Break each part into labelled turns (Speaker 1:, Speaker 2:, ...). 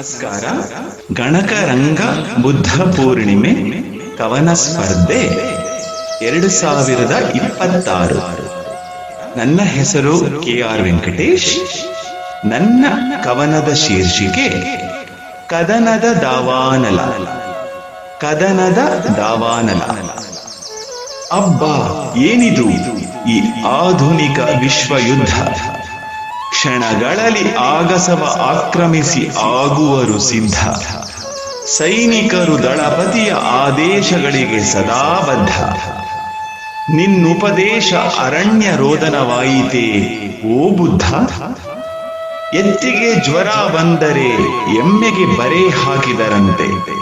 Speaker 1: ನಮಸ್ಕಾರ. ಗಣಕರಂಗ ಬುದ್ಧ ಪೂರ್ಣಿಮೆ ಕವನ ಸ್ಪರ್ಧೆ 2026. ನನ್ನ ಹೆಸರು KR ವೆಂಕಟೇಶ್. ನನ್ನ ಕವನದ ಶೀರ್ಷಿಕೆ ಕದನದ ದಾವಾನಲ. ಕದನದ ದಾವಾನಲ. ಅಬ್ಬಾ, ಏನಿದು ಈ ಆಧುನಿಕ ವಿಶ್ವಯುದ್ಧ! ಕ್ಷಣಗಳಲ್ಲಿ ಆಗಸವ ಆಕ್ರಮಿಸಿ ಆಗುವರು ಸಿದ್ಧ. ಸೈನಿಕರು ದಳಪತಿಯ ಆದೇಶಗಳಿಗೆ ಸದಾ ಬದ್ಧ. ನಿನ್ನುಪದೇಶ ಅರಣ್ಯ ರೋದನವಾಯಿತೇ ಓ ಬುದ್ಧ. ಎತ್ತಿಗೆ ಜ್ವರ ಬಂದರೆ ಎಮ್ಮೆಗೆ ಬರೆ ಹಾಕಿದರಂತೆ.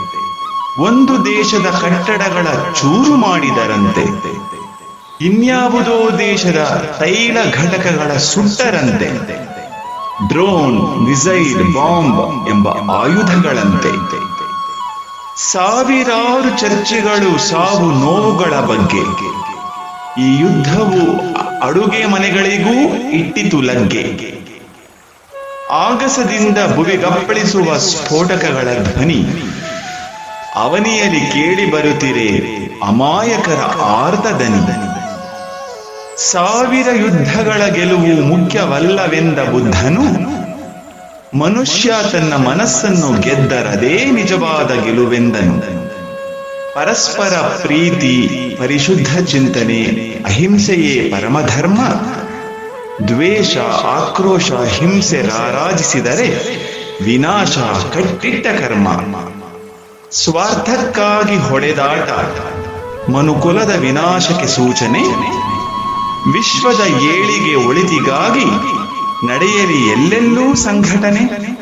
Speaker 1: ಒಂದು ದೇಶದ ಕಟ್ಟಡಗಳ ಚೂರು ಮಾಡಿದರಂತೆ. ಇನ್ಯಾವುದೋ ದೇಶದ ತೈಲ ಘಟಕಗಳ ಸುಟ್ಟರಂತೆ. ಡ್ರೋನ್, ಮಿಸೈಲ್, ಬಾಂಬ್ ಎಂಬ ಆಯುಧಗಳಂತೆ. ಸಾವಿರಾರು ಚರ್ಚೆಗಳು ಸಾವು ನೋವುಗಳ ಬಗ್ಗೆ. ಈ ಯುದ್ಧವು ಅಡುಗೆ ಮನೆಗಳಿಗೂ ಇಟ್ಟಿತು ಲಗ್ಗೆ. ಆಗಸದಿಂದ ಭುವಿಗಪ್ಪಳಿಸುವ ಸ್ಫೋಟಕಗಳ ಧ್ವನಿ. ಅವನಿಯಲ್ಲಿ ಕೇಳಿ ಬರುತ್ತಿರೆ ಅಮಾಯಕರ ಆರ್ದದನಿ. ಸಾವಿರ ಯುದ್ಧಗಳ ಗೆಲುವು ಮುಖ್ಯವಲ್ಲವೆಂದ ಬುದ್ಧನು, ಮನುಷ್ಯ ತನ್ನ ಮನಸ್ಸನ್ನು ಗೆದ್ದರದೇ ನಿಜವಾದ ಗೆಲುವೆಂದನು. ಪರಸ್ಪರ ಪ್ರೀತಿ, ಪರಿಶುದ್ಧ ಚಿಂತನೆ, ಅಹಿಂಸೆಯೇ ಪರಮಧರ್ಮ. ದ್ವೇಷ, ಆಕ್ರೋಶ, ಹಿಂಸೆ ರಾರಾಜಿಸಿದರೆ ವಿನಾಶ ಕಟ್ಟಿಟ್ಟ ಕರ್ಮ. ಸ್ವಾರ್ಥಕ್ಕಾಗಿ ಹೊಡೆದಾಟ ಮನುಕುಲದ ವಿನಾಶಕ್ಕೆ ಸೂಚನೆ. ವಿಶ್ವದ ಏಳಿಗೆ ಒಳಿತಿಗಾಗಿ ನಡೆಯಲಿ ಎಲ್ಲೆಲ್ಲೂ ಸಂಘಟನೆ.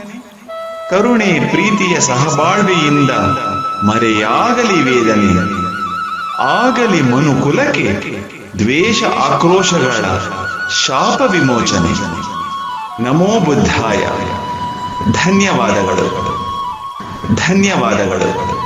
Speaker 1: ಕರುಣೆ ಪ್ರೀತಿಯ ಸಹಬಾಳ್ವೆಯಿಂದ ಮರೆಯಾಗಲಿ ವೇದನೆ. ಆಗಲಿ ಮನುಕುಲಕ್ಕೆ ದ್ವೇಷ ಆಕ್ರೋಶಗಳ ಶಾಪ ವಿಮೋಚನೆ. ನಮೋ ಬುದ್ಧಾಯ. ಧನ್ಯವಾದಗಳು.